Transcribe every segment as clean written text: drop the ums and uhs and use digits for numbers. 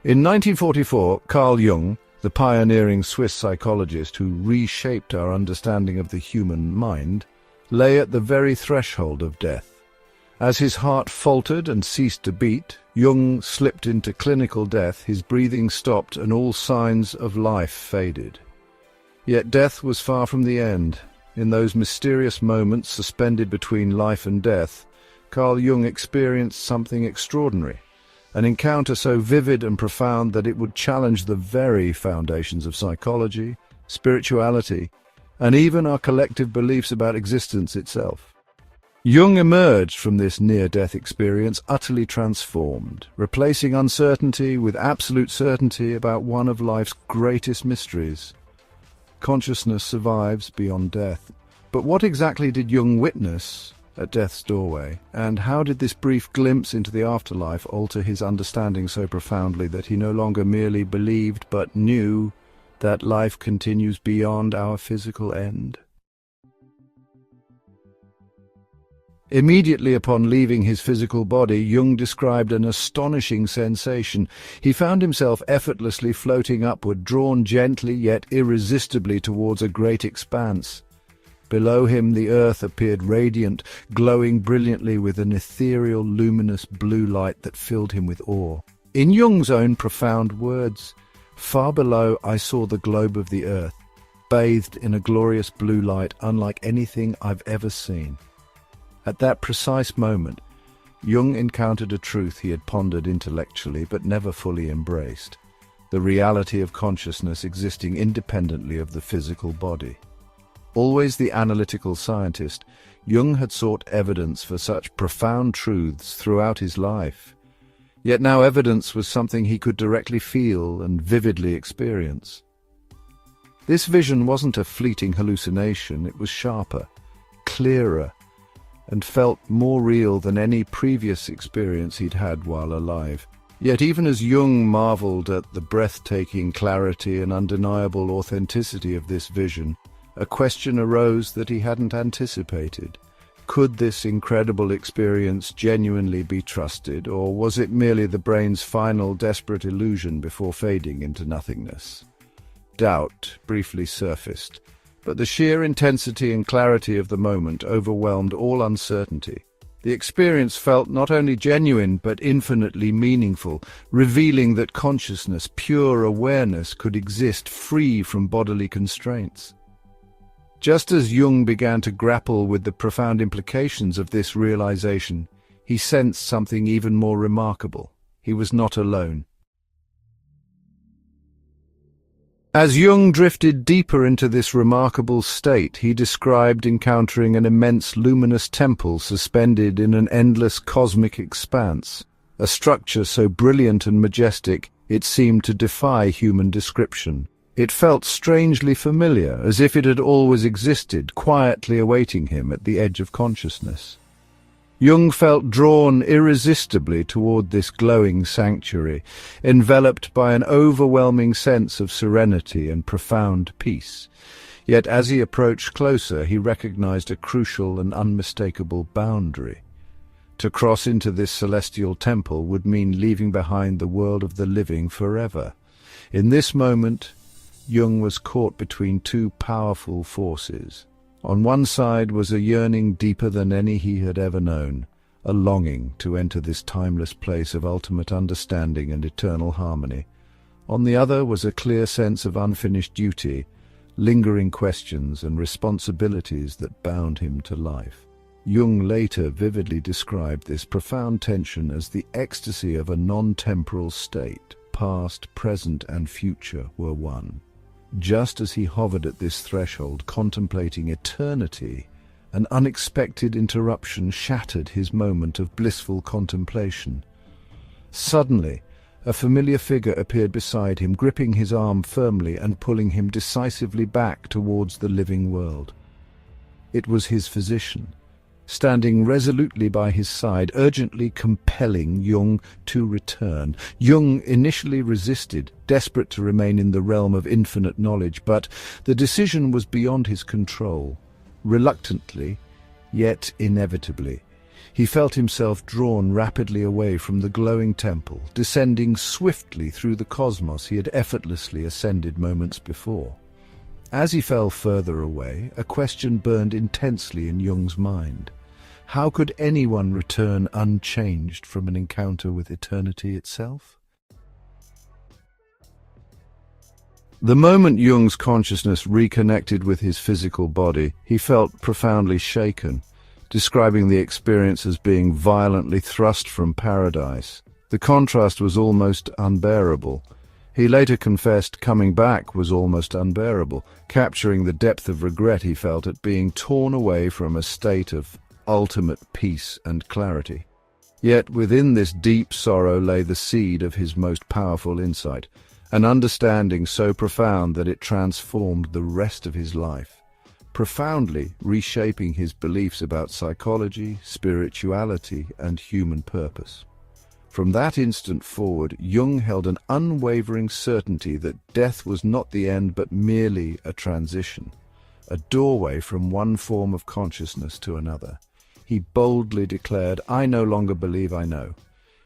In 1944, Carl Jung, the pioneering Swiss psychologist who reshaped our understanding of the human mind, lay at the very threshold of death. As his heart faltered and ceased to beat, Jung slipped into clinical death, his breathing stopped and all signs of life faded. Yet death was far from the end. In those mysterious moments suspended between life and death, Carl Jung experienced something extraordinary, an encounter so vivid and profound that it would challenge the very foundations of psychology, spirituality, and even our collective beliefs about existence itself. Jung emerged from this near-death experience utterly transformed, replacing uncertainty with absolute certainty about one of life's greatest mysteries. Consciousness survives beyond death. But what exactly did Jung witness at death's doorway, and how did this brief glimpse into the afterlife alter his understanding so profoundly that he no longer merely believed but knew that life continues beyond our physical end? Immediately upon leaving his physical body, Jung described an astonishing sensation. He found himself effortlessly floating upward, drawn gently yet irresistibly towards a great expanse. Below him the earth appeared radiant, glowing brilliantly with an ethereal, luminous blue light that filled him with awe. In Jung's own profound words, "Far below I saw the globe of the earth, bathed in a glorious blue light unlike anything I've ever seen." At that precise moment, Jung encountered a truth he had pondered intellectually but never fully embraced: the reality of consciousness existing independently of the physical body. Always the analytical scientist, Jung had sought evidence for such profound truths throughout his life. Yet now evidence was something he could directly feel and vividly experience. This vision wasn't a fleeting hallucination, it was sharper, clearer, and felt more real than any previous experience he'd had while alive. Yet even as Jung marveled at the breathtaking clarity and undeniable authenticity of this vision, a question arose that he hadn't anticipated. Could this incredible experience genuinely be trusted, or was it merely the brain's final desperate illusion before fading into nothingness? Doubt briefly surfaced, but the sheer intensity and clarity of the moment overwhelmed all uncertainty. The experience felt not only genuine but infinitely meaningful, revealing that consciousness, pure awareness, could exist free from bodily constraints. Just as Jung began to grapple with the profound implications of this realization, he sensed something even more remarkable. He was not alone. As Jung drifted deeper into this remarkable state, he described encountering an immense luminous temple suspended in an endless cosmic expanse, a structure so brilliant and majestic it seemed to defy human description. It felt strangely familiar, as if it had always existed, quietly awaiting him at the edge of consciousness. Jung felt drawn irresistibly toward this glowing sanctuary, enveloped by an overwhelming sense of serenity and profound peace. Yet as he approached closer, he recognized a crucial and unmistakable boundary. To cross into this celestial temple would mean leaving behind the world of the living forever. In this moment, Jung was caught between two powerful forces. On one side was a yearning deeper than any he had ever known, a longing to enter this timeless place of ultimate understanding and eternal harmony. On the other was a clear sense of unfinished duty, lingering questions and responsibilities that bound him to life. Jung later vividly described this profound tension as the ecstasy of a non-temporal state. Past, present, and future were one. Just as he hovered at this threshold, contemplating eternity, an unexpected interruption shattered his moment of blissful contemplation. Suddenly, a familiar figure appeared beside him, gripping his arm firmly and pulling him decisively back towards the living world. It was his physician, standing resolutely by his side, urgently compelling Jung to return. Jung initially resisted, desperate to remain in the realm of infinite knowledge, but the decision was beyond his control. Reluctantly, yet inevitably, He felt himself drawn rapidly away from the glowing temple, descending swiftly through the cosmos he had effortlessly ascended moments before. As he fell further away, a question burned intensely in Jung's mind. How could anyone return unchanged from an encounter with eternity itself? The moment Jung's consciousness reconnected with his physical body, he felt profoundly shaken, describing the experience as being violently thrust from paradise. The contrast was almost unbearable. He later confessed coming back was almost unbearable, capturing the depth of regret he felt at being torn away from a state of ultimate peace and clarity. Yet within this deep sorrow lay the seed of his most powerful insight, an understanding so profound that it transformed the rest of his life, profoundly reshaping his beliefs about psychology, spirituality, and human purpose. From that instant forward, Jung held an unwavering certainty that death was not the end but merely a transition, a doorway from one form of consciousness to another. He boldly declared, "I no longer believe I know."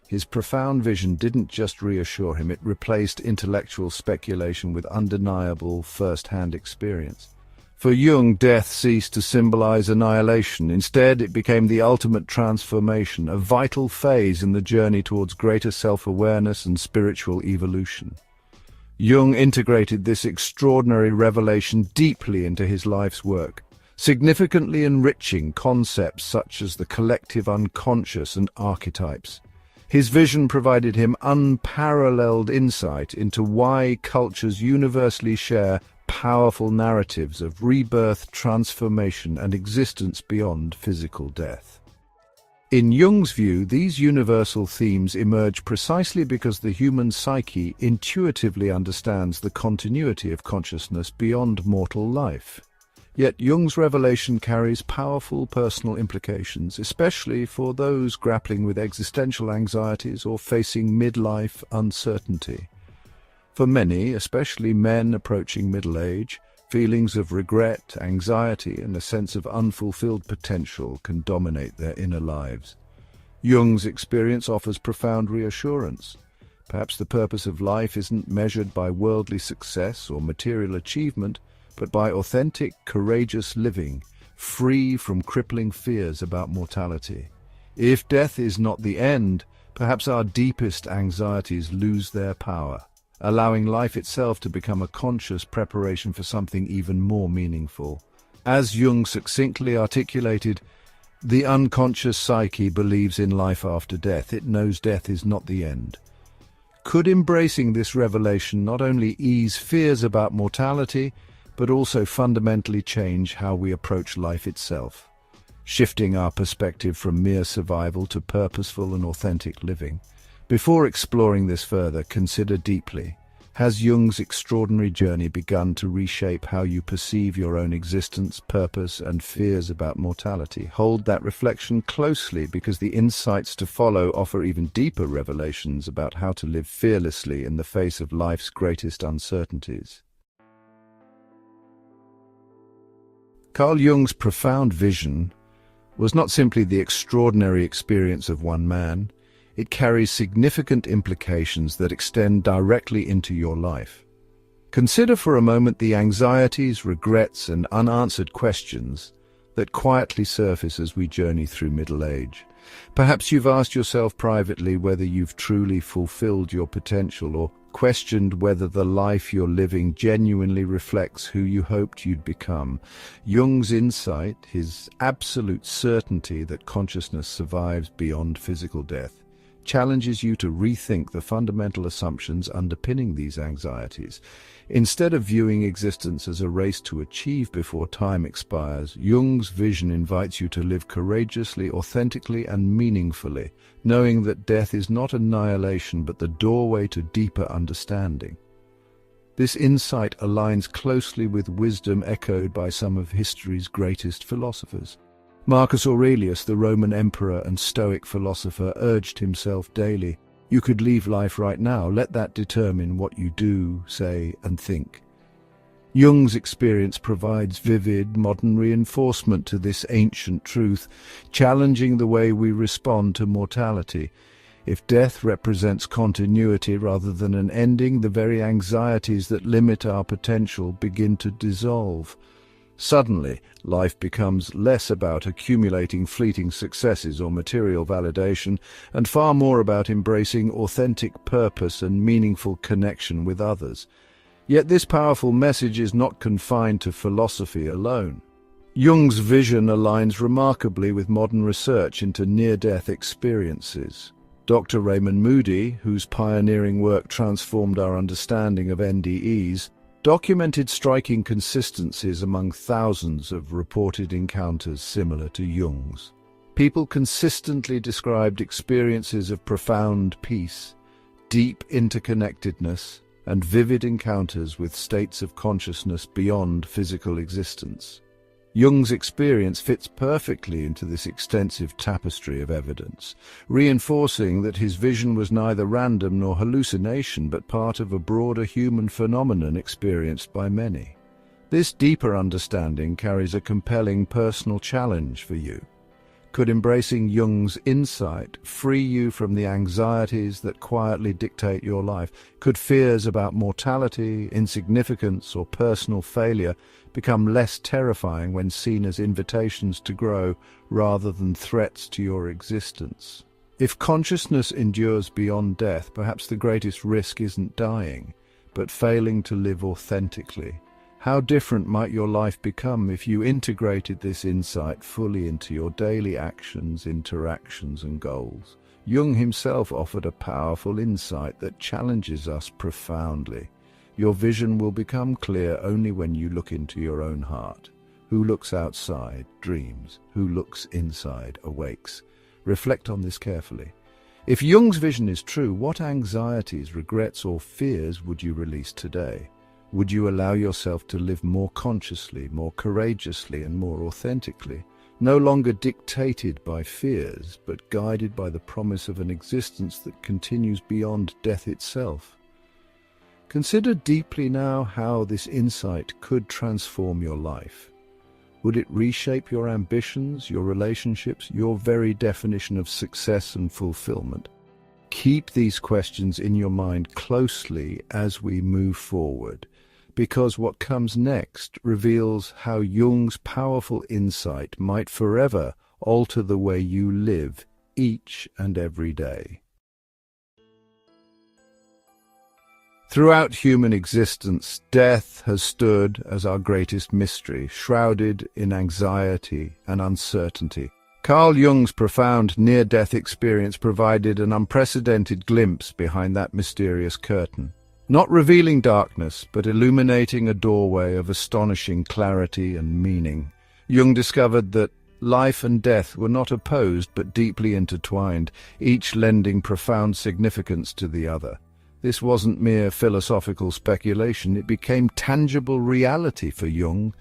His profound vision didn't just reassure him, it replaced intellectual speculation with undeniable first-hand experience. For Jung, death ceased to symbolize annihilation. Instead, it became the ultimate transformation, a vital phase in the journey towards greater self-awareness and spiritual evolution. Jung integrated this extraordinary revelation deeply into his life's work, significantly enriching concepts such as the collective unconscious and archetypes. His vision provided him unparalleled insight into why cultures universally share powerful narratives of rebirth, transformation, and existence beyond physical death. In Jung's view, these universal themes emerge precisely because the human psyche intuitively understands the continuity of consciousness beyond mortal life. Yet Jung's revelation carries powerful personal implications, especially for those grappling with existential anxieties or facing midlife uncertainty. For many, especially men approaching middle age, feelings of regret, anxiety, and a sense of unfulfilled potential can dominate their inner lives. Jung's experience offers profound reassurance. Perhaps the purpose of life isn't measured by worldly success or material achievement, but by authentic, courageous living, free from crippling fears about mortality. If death is not the end, perhaps our deepest anxieties lose their power, allowing life itself to become a conscious preparation for something even more meaningful. As Jung succinctly articulated, the unconscious psyche believes in life after death. It knows death is not the end. Could embracing this revelation not only ease fears about mortality, but also fundamentally change how we approach life itself, shifting our perspective from mere survival to purposeful and authentic living? Before exploring this further, consider deeply, has Jung's extraordinary journey begun to reshape how you perceive your own existence, purpose, and fears about mortality? Hold that reflection closely, because the insights to follow offer even deeper revelations about how to live fearlessly in the face of life's greatest uncertainties. Carl Jung's profound vision was not simply the extraordinary experience of one man. It carries significant implications that extend directly into your life. Consider for a moment the anxieties, regrets, and unanswered questions that quietly surface as we journey through middle age. Perhaps you've asked yourself privately whether you've truly fulfilled your potential, or questioned whether the life you're living genuinely reflects who you hoped you'd become. Jung's insight, his absolute certainty that consciousness survives beyond physical death, challenges you to rethink the fundamental assumptions underpinning these anxieties. Instead of viewing existence as a race to achieve before time expires, Jung's vision invites you to live courageously, authentically, and meaningfully, knowing that death is not annihilation but the doorway to deeper understanding. This insight aligns closely with wisdom echoed by some of history's greatest philosophers. Marcus Aurelius, the Roman emperor and Stoic philosopher, urged himself daily, "You could leave life right now, let that determine what you do, say, and think." Jung's experience provides vivid, modern reinforcement to this ancient truth, challenging the way we respond to mortality. If death represents continuity rather than an ending, the very anxieties that limit our potential begin to dissolve. Suddenly, life becomes less about accumulating fleeting successes or material validation, and far more about embracing authentic purpose and meaningful connection with others. Yet this powerful message is not confined to philosophy alone. Jung's vision aligns remarkably with modern research into near-death experiences. Dr. Raymond Moody, whose pioneering work transformed our understanding of NDEs, documented striking consistencies among thousands of reported encounters similar to Jung's. People consistently described experiences of profound peace, deep interconnectedness, and vivid encounters with states of consciousness beyond physical existence. Jung's experience fits perfectly into this extensive tapestry of evidence, reinforcing that his vision was neither random nor hallucination, but part of a broader human phenomenon experienced by many. This deeper understanding carries a compelling personal challenge for you. Could embracing Jung's insight free you from the anxieties that quietly dictate your life? Could fears about mortality, insignificance, or personal failure become less terrifying when seen as invitations to grow rather than threats to your existence? If consciousness endures beyond death, perhaps the greatest risk isn't dying, but failing to live authentically. How different might your life become if you integrated this insight fully into your daily actions, interactions, and goals? Jung himself offered a powerful insight that challenges us profoundly. Your vision will become clear only when you look into your own heart. Who looks outside dreams. Who looks inside awakes. Reflect on this carefully. If Jung's vision is true, what anxieties, regrets, or fears would you release today? Would you allow yourself to live more consciously, more courageously, and more authentically, no longer dictated by fears, but guided by the promise of an existence that continues beyond death itself? Consider deeply now how this insight could transform your life. Would it reshape your ambitions, your relationships, your very definition of success and fulfillment? Keep these questions in your mind closely as we move forward, because what comes next reveals how Jung's powerful insight might forever alter the way you live each and every day. Throughout human existence, death has stood as our greatest mystery, shrouded in anxiety and uncertainty. Carl Jung's profound near-death experience provided an unprecedented glimpse behind that mysterious curtain, not revealing darkness, but illuminating a doorway of astonishing clarity and meaning. Jung discovered that life and death were not opposed but deeply intertwined, each lending profound significance to the other. This wasn't mere philosophical speculation, it became tangible reality for Jung,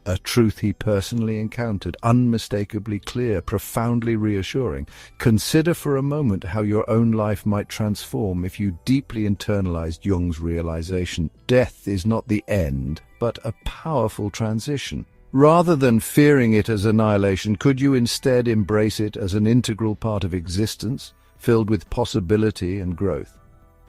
a truth he personally encountered, unmistakably clear, profoundly reassuring. Consider for a moment how your own life might transform if you deeply internalized Jung's realization. Death is not the end, but a powerful transition. Rather than fearing it as annihilation, could you instead embrace it as an integral part of existence, filled with possibility and growth?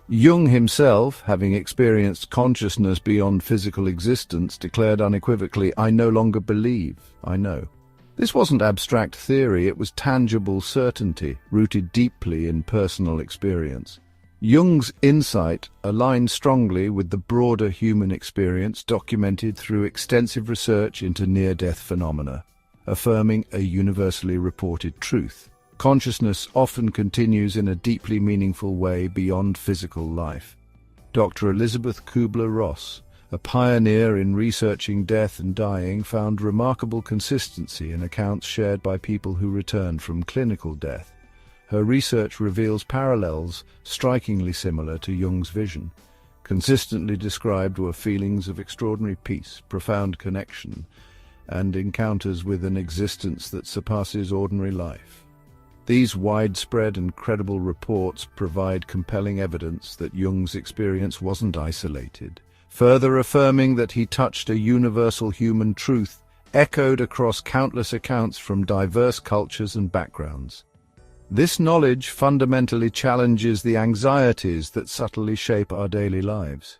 Jung himself, having experienced consciousness beyond physical existence, declared unequivocally, "I no longer believe, I know." This wasn't abstract theory, it was tangible certainty, rooted deeply in personal experience. Jung's insight aligned strongly with the broader human experience documented through extensive research into near-death phenomena, affirming a universally reported truth. Consciousness often continues in a deeply meaningful way beyond physical life. Dr. Elizabeth Kubler-Ross, a pioneer in researching death and dying, found remarkable consistency in accounts shared by people who returned from clinical death. Her research reveals parallels strikingly similar to Jung's vision. Consistently described were feelings of extraordinary peace, profound connection, and encounters with an existence that surpasses ordinary life. These widespread and credible reports provide compelling evidence that Jung's experience wasn't isolated, further affirming that he touched a universal human truth, echoed across countless accounts from diverse cultures and backgrounds. This knowledge fundamentally challenges the anxieties that subtly shape our daily lives.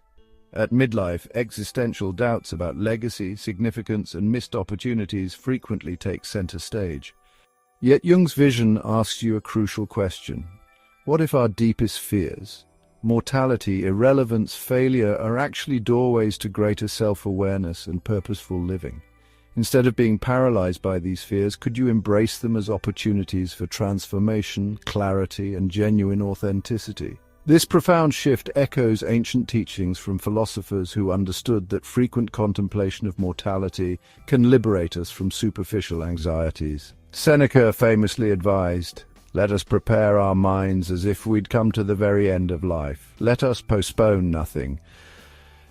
At midlife, existential doubts about legacy, significance, and missed opportunities frequently take center stage. Yet Jung's vision asks you a crucial question. What if our deepest fears, mortality, irrelevance, failure, are actually doorways to greater self-awareness and purposeful living? Instead of being paralyzed by these fears, could you embrace them as opportunities for transformation, clarity, and genuine authenticity? This profound shift echoes ancient teachings from philosophers who understood that frequent contemplation of mortality can liberate us from superficial anxieties. Seneca famously advised, "Let us prepare our minds as if we'd come to the very end of life. Let us postpone nothing."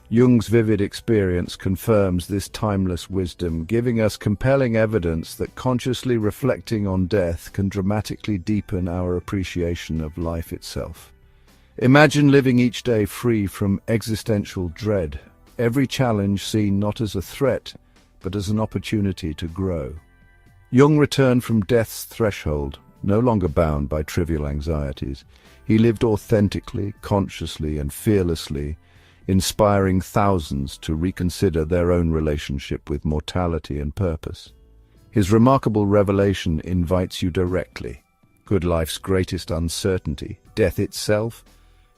Jung's vivid experience confirms this timeless wisdom, giving us compelling evidence that consciously reflecting on death can dramatically deepen our appreciation of life itself. Imagine living each day free from existential dread, every challenge seen not as a threat, but as an opportunity to grow. Jung returned from death's threshold, no longer bound by trivial anxieties. He lived authentically, consciously, and fearlessly, inspiring thousands to reconsider their own relationship with mortality and purpose. His remarkable revelation invites you directly. Could life's greatest uncertainty, death itself,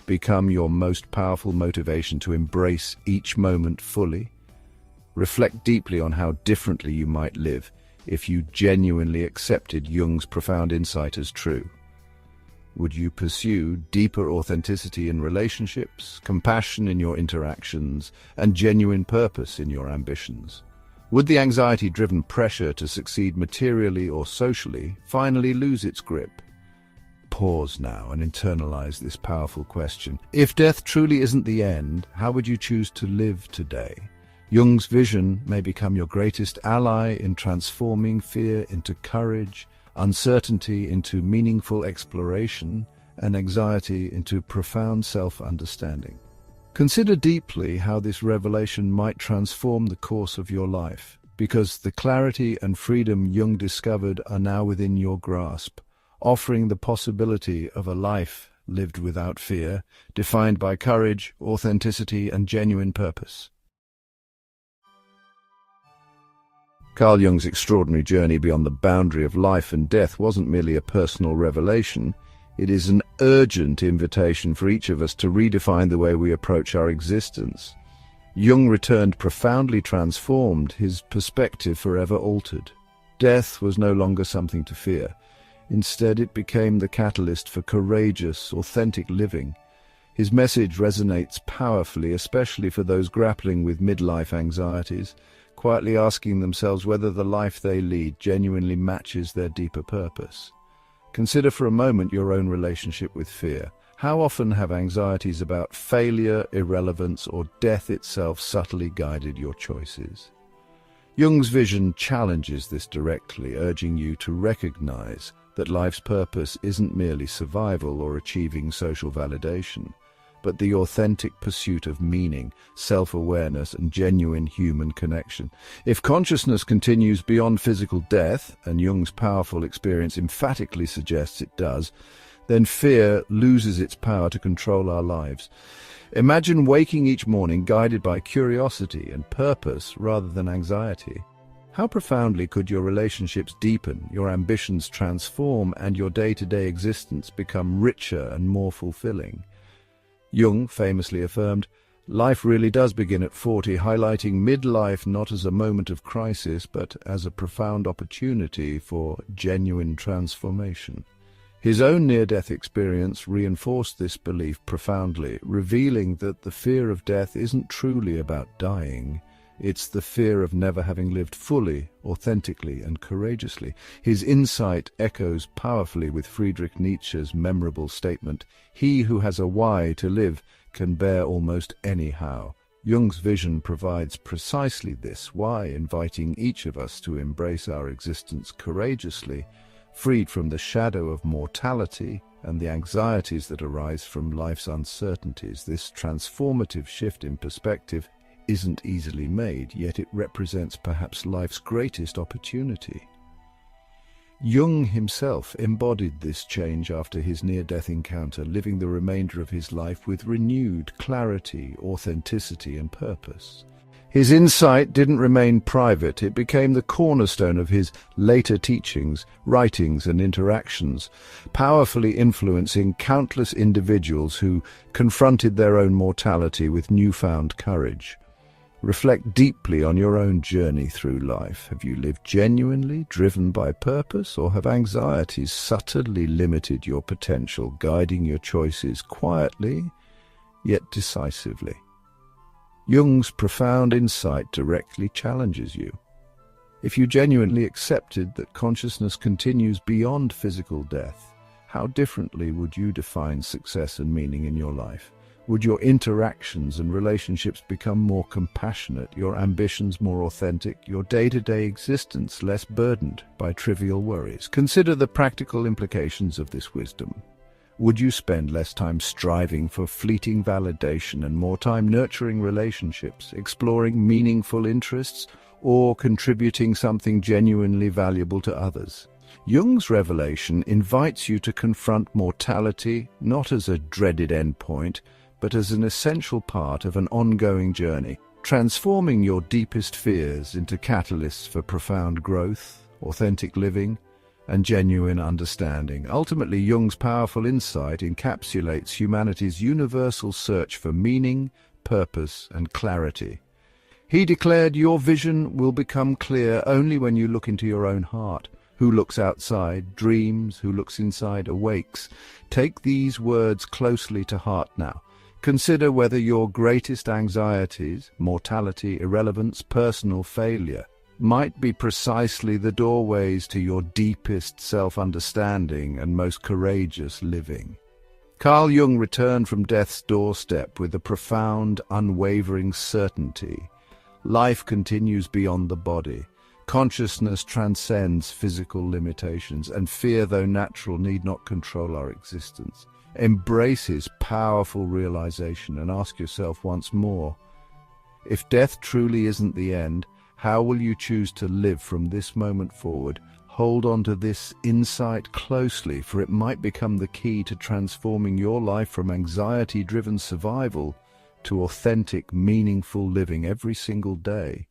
become your most powerful motivation to embrace each moment fully? Reflect deeply on how differently you might live if you genuinely accepted Jung's profound insight as true. Would you pursue deeper authenticity in relationships, compassion in your interactions, and genuine purpose in your ambitions? Would the anxiety-driven pressure to succeed materially or socially finally lose its grip? Pause now and internalize this powerful question. If death truly isn't the end, how would you choose to live today? Jung's vision may become your greatest ally in transforming fear into courage, uncertainty into meaningful exploration, and anxiety into profound self-understanding. Consider deeply how this revelation might transform the course of your life, because the clarity and freedom Jung discovered are now within your grasp, offering the possibility of a life lived without fear, defined by courage, authenticity, and genuine purpose. Carl Jung's extraordinary journey beyond the boundary of life and death wasn't merely a personal revelation. It is an urgent invitation for each of us to redefine the way we approach our existence. Jung returned profoundly transformed, his perspective forever altered. Death was no longer something to fear. Instead, it became the catalyst for courageous, authentic living. His message resonates powerfully, especially for those grappling with midlife anxieties, quietly asking themselves whether the life they lead genuinely matches their deeper purpose. Consider for a moment your own relationship with fear. How often have anxieties about failure, irrelevance, or death itself subtly guided your choices? Jung's vision challenges this directly, urging you to recognize that life's purpose isn't merely survival or achieving social validation, but the authentic pursuit of meaning, self-awareness, and genuine human connection. If consciousness continues beyond physical death, and Jung's powerful experience emphatically suggests it does, then fear loses its power to control our lives. Imagine waking each morning guided by curiosity and purpose rather than anxiety. How profoundly could your relationships deepen, your ambitions transform, and your day-to-day existence become richer and more fulfilling? Jung famously affirmed, "Life really does begin at 40, highlighting midlife not as a moment of crisis, but as a profound opportunity for genuine transformation." His own near-death experience reinforced this belief profoundly, revealing that the fear of death isn't truly about dying. It's the fear of never having lived fully, authentically, and courageously. His insight echoes powerfully with Friedrich Nietzsche's memorable statement, "He who has a why to live can bear almost any how." Jung's vision provides precisely this why, inviting each of us to embrace our existence courageously, freed from the shadow of mortality and the anxieties that arise from life's uncertainties. This transformative shift in perspective isn't easily made, yet it represents perhaps life's greatest opportunity. Jung himself embodied this change after his near-death encounter, living the remainder of his life with renewed clarity, authenticity, and purpose. His insight didn't remain private. It became the cornerstone of his later teachings, writings, and interactions, powerfully influencing countless individuals who confronted their own mortality with newfound courage. Reflect deeply on your own journey through life. Have you lived genuinely, driven by purpose, or have anxieties subtly limited your potential, guiding your choices quietly, yet decisively? Jung's profound insight directly challenges you. If you genuinely accepted that consciousness continues beyond physical death, how differently would you define success and meaning in your life? Would your interactions and relationships become more compassionate, your ambitions more authentic, your day-to-day existence less burdened by trivial worries? Consider the practical implications of this wisdom. Would you spend less time striving for fleeting validation and more time nurturing relationships, exploring meaningful interests, or contributing something genuinely valuable to others? Jung's revelation invites you to confront mortality not as a dreaded endpoint, but as an essential part of an ongoing journey, transforming your deepest fears into catalysts for profound growth, authentic living, and genuine understanding. Ultimately, Jung's powerful insight encapsulates humanity's universal search for meaning, purpose, and clarity. He declared, "Your vision will become clear only when you look into your own heart. Who looks outside dreams, who looks inside awakes." Take these words closely to heart now. Consider whether your greatest anxieties, mortality, irrelevance, personal failure, might be precisely the doorways to your deepest self-understanding and most courageous living. Carl Jung returned from death's doorstep with a profound, unwavering certainty. Life continues beyond the body. Consciousness transcends physical limitations, and fear, though natural, need not control our existence. Embrace his powerful realization and ask yourself once more, if death truly isn't the end, how will you choose to live from this moment forward? Hold on to this insight closely, for it might become the key to transforming your life from anxiety-driven survival to authentic, meaningful living every single day.